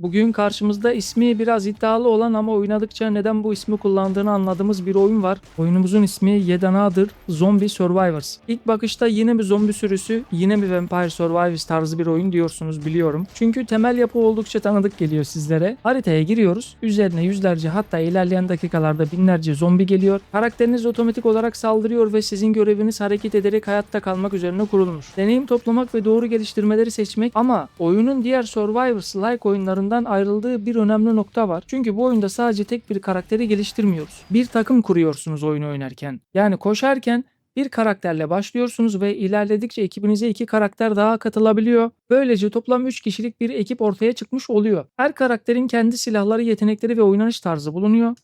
Bugün karşımızda ismi biraz iddialı olan ama oynadıkça neden bu ismi kullandığını anladığımız bir oyun var. Oyunumuzun ismi Yet Another Zombie Survivors. İlk bakışta yine bir zombi sürüsü, yine bir Vampire Survivors tarzı bir oyun diyorsunuz biliyorum. Çünkü temel yapı oldukça tanıdık geliyor sizlere. Haritaya giriyoruz. Üzerine yüzlerce hatta ilerleyen dakikalarda binlerce zombi geliyor. Karakteriniz otomatik olarak saldırıyor ve sizin göreviniz hareket ederek hayatta kalmak üzerine kurulmuş. Deneyim toplamak ve doğru geliştirmeleri seçmek ama oyunun diğer Survivors-like oyunlarından ayrıldığı bir önemli nokta var. Çünkü bu oyunda sadece tek bir karakteri geliştirmiyoruz. Bir takım kuruyorsunuz oyunu oynarken. Yani koşarken bir karakterle başlıyorsunuz ve ilerledikçe ekibinize 2 karakter daha katılabiliyor. Böylece toplam 3 kişilik bir ekip ortaya çıkmış oluyor. Her karakterin kendi silahları, yetenekleri ve oynanış tarzı bulunuyor.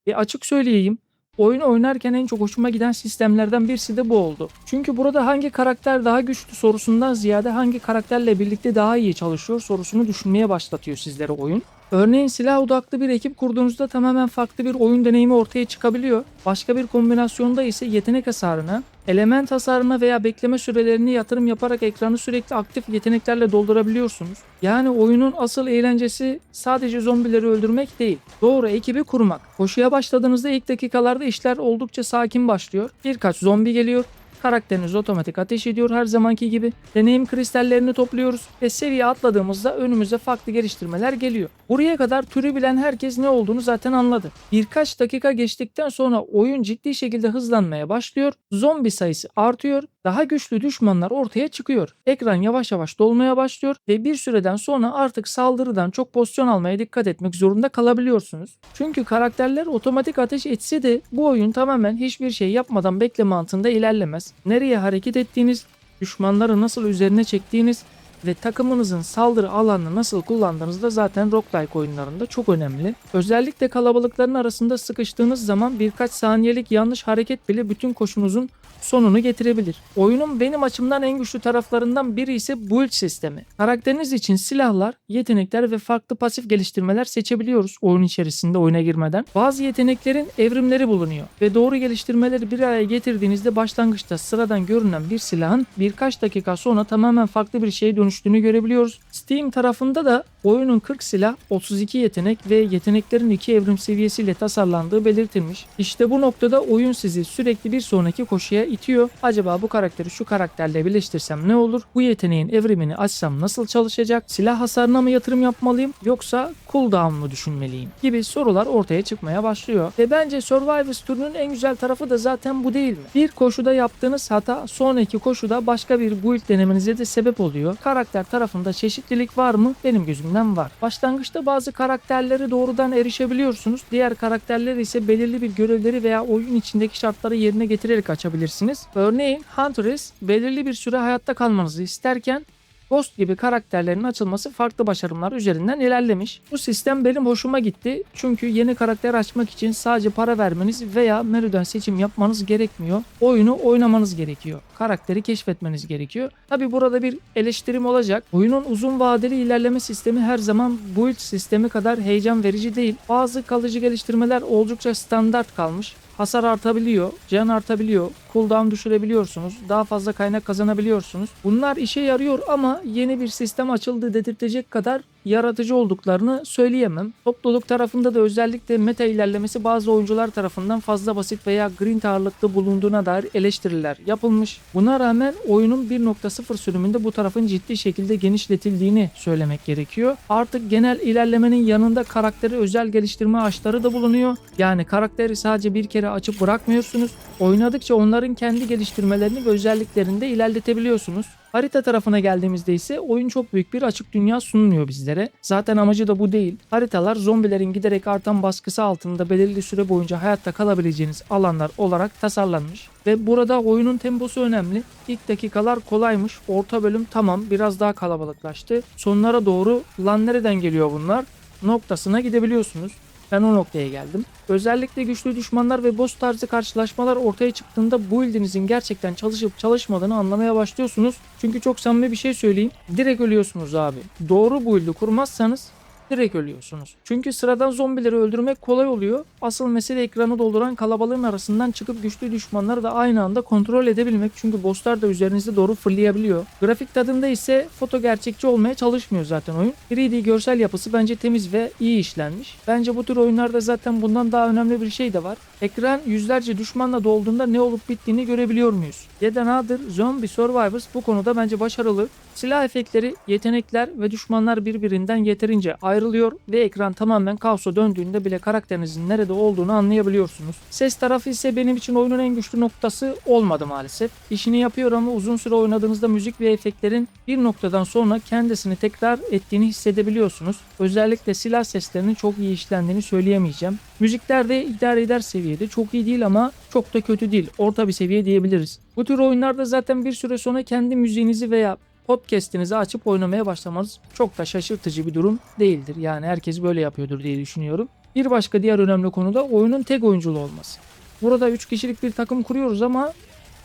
Ve açık söyleyeyim, oyunu oynarken en çok hoşuma giden sistemlerden birisi de bu oldu. Çünkü burada hangi karakter daha güçlü sorusundan ziyade hangi karakterle birlikte daha iyi çalışıyor sorusunu düşünmeye başlatıyor sizlere oyun. Örneğin silah odaklı bir ekip kurduğunuzda tamamen farklı bir oyun deneyimi ortaya çıkabiliyor. Başka bir kombinasyonda ise yetenek hasarına, element hasarına veya bekleme sürelerini yatırım yaparak ekranı sürekli aktif yeteneklerle doldurabiliyorsunuz. Yani oyunun asıl eğlencesi sadece zombileri öldürmek değil, doğru ekibi kurmak. Koşuya başladığınızda ilk dakikalarda işler oldukça sakin başlıyor. Birkaç zombi geliyor. Karakteriniz otomatik ateş ediyor her zamanki gibi. Deneyim kristallerini topluyoruz ve seviye atladığımızda önümüze farklı geliştirmeler geliyor. Buraya kadar türü bilen herkes ne olduğunu zaten anladı. Birkaç dakika geçtikten sonra oyun ciddi şekilde hızlanmaya başlıyor. Zombi sayısı artıyor. Daha güçlü düşmanlar ortaya çıkıyor. Ekran yavaş yavaş dolmaya başlıyor ve bir süreden sonra artık saldırıdan çok pozisyon almaya dikkat etmek zorunda kalabiliyorsunuz. Çünkü karakterler otomatik ateş etse de bu oyun tamamen hiçbir şey yapmadan bekleme mantığında ilerlemez. Nereye hareket ettiğiniz, düşmanları nasıl üzerine çektiğiniz ve takımınızın saldırı alanını nasıl kullandığınız da zaten roguelike oyunlarında çok önemli. Özellikle kalabalıkların arasında sıkıştığınız zaman birkaç saniyelik yanlış hareket bile bütün koşunuzun sonunu getirebilir. Oyunun benim açımdan en güçlü taraflarından biri ise build sistemi. Karakteriniz için silahlar, yetenekler ve farklı pasif geliştirmeler seçebiliyoruz oyun içerisinde oyuna girmeden. Bazı yeteneklerin evrimleri bulunuyor ve doğru geliştirmeleri bir araya getirdiğinizde başlangıçta sıradan görünen bir silahın birkaç dakika sonra tamamen farklı bir şeye dönüştüğünü görebiliyoruz. Steam tarafında da oyunun 40 silah, 32 yetenek ve yeteneklerin 2 evrim seviyesiyle tasarlandığı belirtilmiş. İşte bu noktada oyun sizi sürekli bir sonraki koşuya itiyor. Acaba bu karakteri şu karakterle birleştirsem ne olur? Bu yeteneğin evrimini açsam nasıl çalışacak? Silah hasarına mı yatırım yapmalıyım yoksa cooldown mu düşünmeliyim? Gibi sorular ortaya çıkmaya başlıyor. Ve bence Survivors türünün en güzel tarafı da zaten bu değil mi? Bir koşuda yaptığınız hata sonraki koşuda başka bir build denemenize de sebep oluyor. Karakter tarafında çeşitlilik var mı? Benim gözümden var. Başlangıçta bazı karakterleri doğrudan erişebiliyorsunuz. Diğer karakterler ise belirli bir görevleri veya oyun içindeki şartları yerine getirerek açabilirsiniz. Örneğin Huntress belirli bir süre hayatta kalmanızı isterken Ghost gibi karakterlerin açılması farklı başarımlar üzerinden ilerlemiş. Bu sistem benim hoşuma gitti. Çünkü yeni karakter açmak için sadece para vermeniz veya menüden seçim yapmanız gerekmiyor. Oyunu oynamanız gerekiyor. Karakteri keşfetmeniz gerekiyor. Tabi burada bir eleştirim olacak. Oyunun uzun vadeli ilerleme sistemi her zaman build sistemi kadar heyecan verici değil. Bazı kalıcı geliştirmeler oldukça standart kalmış. Hasar artabiliyor, can artabiliyor, cooldown düşürebiliyorsunuz, daha fazla kaynak kazanabiliyorsunuz. Bunlar işe yarıyor ama yeni bir sistem açıldı dedirtecek kadar yaratıcı olduklarını söyleyemem. Topluluk tarafında da özellikle meta ilerlemesi bazı oyuncular tarafından fazla basit veya grind ağırlıklı bulunduğuna dair eleştiriler yapılmış. Buna rağmen oyunun 1.0 sürümünde bu tarafın ciddi şekilde genişletildiğini söylemek gerekiyor. Artık genel ilerlemenin yanında karakteri özel geliştirme ağaçları da bulunuyor. Yani karakteri sadece bir kere açıp bırakmıyorsunuz. Oynadıkça onların kendi geliştirmelerini ve özelliklerini de ilerletebiliyorsunuz. Harita tarafına geldiğimizde ise oyun çok büyük bir açık dünya sunmuyor bizlere. Zaten amacı da bu değil. Haritalar zombilerin giderek artan baskısı altında belirli süre boyunca hayatta kalabileceğiniz alanlar olarak tasarlanmış. Ve burada oyunun temposu önemli. İlk dakikalar kolaymış. Orta bölüm tamam biraz daha kalabalıklaştı. Sonlara doğru lan nereden geliyor bunlar noktasına gidebiliyorsunuz. Ben o noktaya geldim. Özellikle güçlü düşmanlar ve boss tarzı karşılaşmalar ortaya çıktığında build'inizin gerçekten çalışıp çalışmadığını anlamaya başlıyorsunuz. Çünkü çok samimi bir şey söyleyeyim. Direkt ölüyorsunuz abi. Doğru build'i kurmazsanız direkt ölüyorsunuz. Çünkü sıradan zombileri öldürmek kolay oluyor. Asıl mesele ekranı dolduran kalabalığın arasından çıkıp güçlü düşmanları da aynı anda kontrol edebilmek. Çünkü bosslar da üzerinize doğru fırlayabiliyor. Grafik tadında ise foto gerçekçi olmaya çalışmıyor zaten oyun. 3D görsel yapısı bence temiz ve iyi işlenmiş. Bence bu tür oyunlarda zaten bundan daha önemli bir şey de var. Ekran yüzlerce düşmanla dolduğunda ne olup bittiğini görebiliyor muyuz? Yet Another Zombie Survivors bu konuda bence başarılı. Silah efektleri, yetenekler ve düşmanlar birbirinden yeterince ayrılıyor ve ekran tamamen kaosa döndüğünde bile karakterinizin nerede olduğunu anlayabiliyorsunuz. Ses tarafı ise benim için oyunun en güçlü noktası olmadı maalesef. İşini yapıyor ama uzun süre oynadığınızda müzik ve efektlerin bir noktadan sonra kendisini tekrar ettiğini hissedebiliyorsunuz. Özellikle silah seslerinin çok iyi işlendiğini söyleyemeyeceğim. Müzikler de idare eder seviyede. Çok iyi değil ama çok da kötü değil. Orta bir seviye diyebiliriz. Bu tür oyunlarda zaten bir süre sonra kendi müziğinizi veya podcast'inizi açıp oynamaya başlamanız çok da şaşırtıcı bir durum değildir. Yani herkes böyle yapıyordur diye düşünüyorum. Bir başka diğer önemli konu da oyunun tek oyunculu olması. Burada 3 kişilik bir takım kuruyoruz ama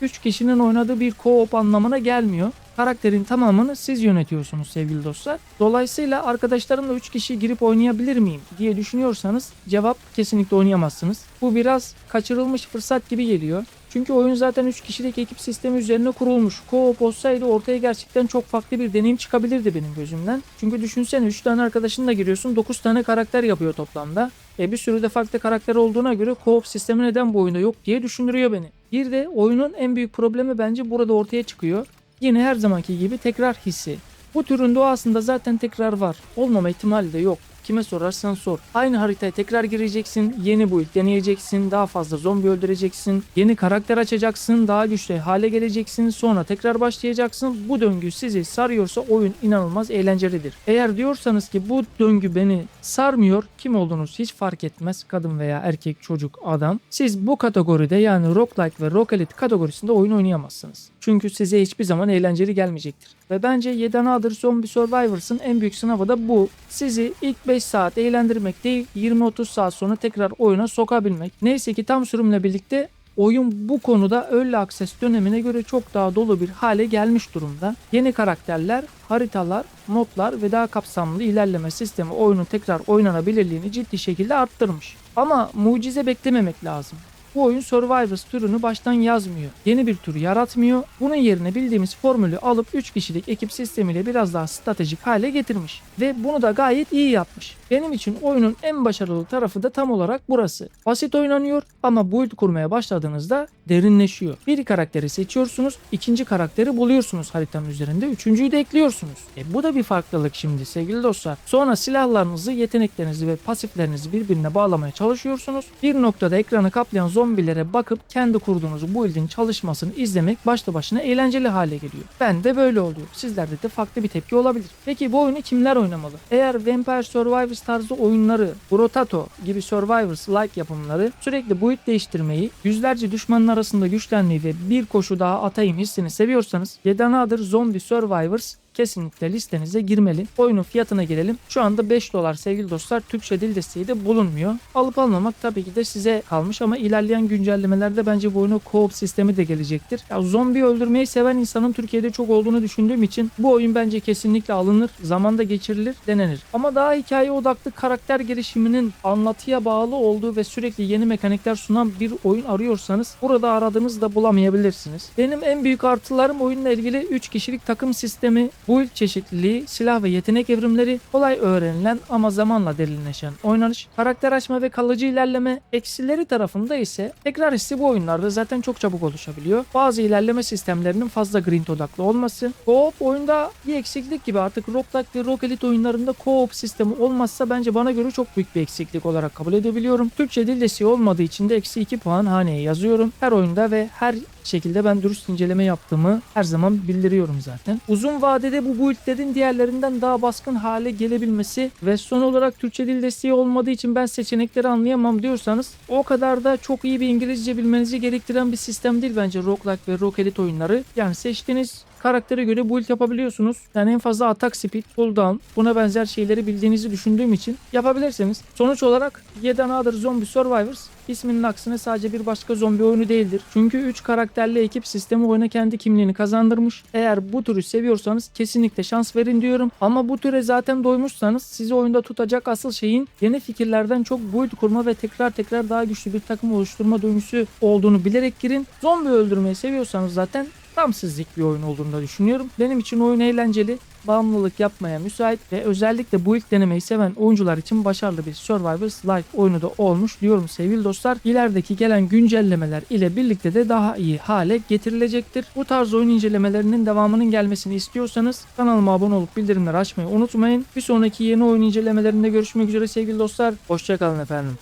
3 kişinin oynadığı bir co-op anlamına gelmiyor. Karakterin tamamını siz yönetiyorsunuz sevgili dostlar. Dolayısıyla arkadaşlarımla 3 kişi girip oynayabilir miyim diye düşünüyorsanız cevap kesinlikle oynayamazsınız. Bu biraz kaçırılmış fırsat gibi geliyor. Çünkü oyun zaten 3 kişilik ekip sistemi üzerine kurulmuş. Co-op olsaydı ortaya gerçekten çok farklı bir deneyim çıkabilirdi benim gözümden. Çünkü düşünsene 3 tane arkadaşınla giriyorsun, 9 tane karakter yapıyor toplamda. Bir sürü de farklı karakter olduğuna göre co-op sistemi neden bu oyunda yok diye düşündürüyor beni. Bir de oyunun en büyük problemi bence burada ortaya çıkıyor. Yine her zamanki gibi tekrar hissi. Bu türün doğasında zaten tekrar var. Olmama ihtimali de yok. Kime sorarsan sor. Aynı haritaya tekrar gireceksin, yeni build deneyeceksin, daha fazla zombi öldüreceksin, yeni karakter açacaksın, daha güçlü hale geleceksin, sonra tekrar başlayacaksın. Bu döngü sizi sarıyorsa oyun inanılmaz eğlencelidir. Eğer diyorsanız ki bu döngü beni sarmıyor, kim olduğunuz hiç fark etmez, kadın veya erkek, çocuk, adam. Siz bu kategoride yani roguelike ve roguelite kategorisinde oyun oynayamazsınız. Çünkü size hiçbir zaman eğlenceli gelmeyecektir. Ve bence Yet Another Zombie Survivors'ın en büyük sınavı da bu. Sizi ilk 5 saat eğlendirmek değil, 20-30 saat sonra tekrar oyuna sokabilmek. Neyse ki tam sürümle birlikte oyun bu konuda Early Access dönemine göre çok daha dolu bir hale gelmiş durumda. Yeni karakterler, haritalar, modlar ve daha kapsamlı ilerleme sistemi oyunun tekrar oynanabilirliğini ciddi şekilde arttırmış. Ama mucize beklememek lazım. Bu oyun Survivors türünü baştan yazmıyor. Yeni bir tür yaratmıyor. Bunun yerine bildiğimiz formülü alıp 3 kişilik ekip sistemiyle biraz daha stratejik hale getirmiş. Ve bunu da gayet iyi yapmış. Benim için oyunun en başarılı tarafı da tam olarak burası. Basit oynanıyor ama build kurmaya başladığınızda derinleşiyor. Bir karakteri seçiyorsunuz, ikinci karakteri buluyorsunuz haritanın üzerinde, üçüncüyü de ekliyorsunuz. Bu da bir farklılık şimdi sevgili dostlar. Sonra silahlarınızı, yeteneklerinizi ve pasiflerinizi birbirine bağlamaya çalışıyorsunuz. Bir noktada ekranı kaplayan zombilere bakıp kendi kurduğunuz build'in çalışmasını izlemek başlı başına eğlenceli hale geliyor. Ben de böyle oluyor. Sizlerde de farklı bir tepki olabilir. Peki bu oyunu kimler oynamalı? Eğer Vampire Survivors tarzı oyunları, Brotato gibi Survivors-like yapımları, sürekli build değiştirmeyi, yüzlerce düşmanın arasında güçlenmeyi ve bir koşu daha atayım hissini seviyorsanız Yet Another Zombie Survivors kesinlikle listenize girmeli. Oyunun fiyatına gelelim. Şu anda $5 sevgili dostlar. Türkçe dil desteği de bulunmuyor. Alıp almamak tabii ki de size kalmış ama ilerleyen güncellemelerde bence bu oyuna co-op sistemi de gelecektir. Ya, zombi öldürmeyi seven insanın Türkiye'de çok olduğunu düşündüğüm için bu oyun bence kesinlikle alınır. Zamanda geçirilir, denenir. Ama daha hikaye odaklı karakter gelişiminin anlatıya bağlı olduğu ve sürekli yeni mekanikler sunan bir oyun arıyorsanız burada aradığınızda bulamayabilirsiniz. Benim en büyük artılarım oyunla ilgili 3 kişilik takım sistemi, build çeşitliliği, silah ve yetenek evrimleri, kolay öğrenilen ama zamanla derinleşen oynanış, karakter açma ve kalıcı ilerleme. Eksileri tarafında ise tekrar hissi bu oyunlarda zaten çok çabuk oluşabiliyor. Bazı ilerleme sistemlerinin fazla grind odaklı olması. Co-op oyunda bir eksiklik gibi, artık roguelike ve roguelite oyunlarında co-op sistemi olmazsa bence bana göre çok büyük bir eksiklik olarak kabul edebiliyorum. Türkçe dil desteği olmadığı için de eksi 2 puan haneye yazıyorum. Her oyunda ve her şekilde ben dürüst inceleme yaptığımı her zaman bildiriyorum zaten. Uzun vadede bu build'lerin diğerlerinden daha baskın hale gelebilmesi ve son olarak Türkçe dil desteği olmadığı için ben seçenekleri anlayamam diyorsanız o kadar da çok iyi bir İngilizce bilmenizi gerektiren bir sistem değil bence roguelike ve roguelite oyunları. Yani seçtiğiniz karaktere göre build yapabiliyorsunuz. Yani en fazla atak speed, cooldown, buna benzer şeyleri bildiğinizi düşündüğüm için yapabilirsiniz. Sonuç olarak Yet Another Zombie Survivors isminin aksine sadece bir başka zombi oyunu değildir. Çünkü 3 karakterli ekip sistemi oyuna kendi kimliğini kazandırmış. Eğer bu türü seviyorsanız kesinlikle şans verin diyorum. Ama bu türe zaten doymuşsanız sizi oyunda tutacak asıl şeyin yeni fikirlerden çok build kurma ve tekrar daha güçlü bir takım oluşturma duygusu olduğunu bilerek girin. Zombi öldürmeyi seviyorsanız zaten tam sizlik bir oyun olduğunu da düşünüyorum. Benim için oyun eğlenceli, bağımlılık yapmaya müsait ve özellikle bu ilk denemeyi seven oyuncular için başarılı bir Survivors Life oyunu da olmuş diyorum sevgili dostlar. İlerideki gelen güncellemeler ile birlikte de daha iyi hale getirilecektir. Bu tarz oyun incelemelerinin devamının gelmesini istiyorsanız kanalıma abone olup bildirimleri açmayı unutmayın. Bir sonraki yeni oyun incelemelerinde görüşmek üzere sevgili dostlar. Hoşça kalın efendim.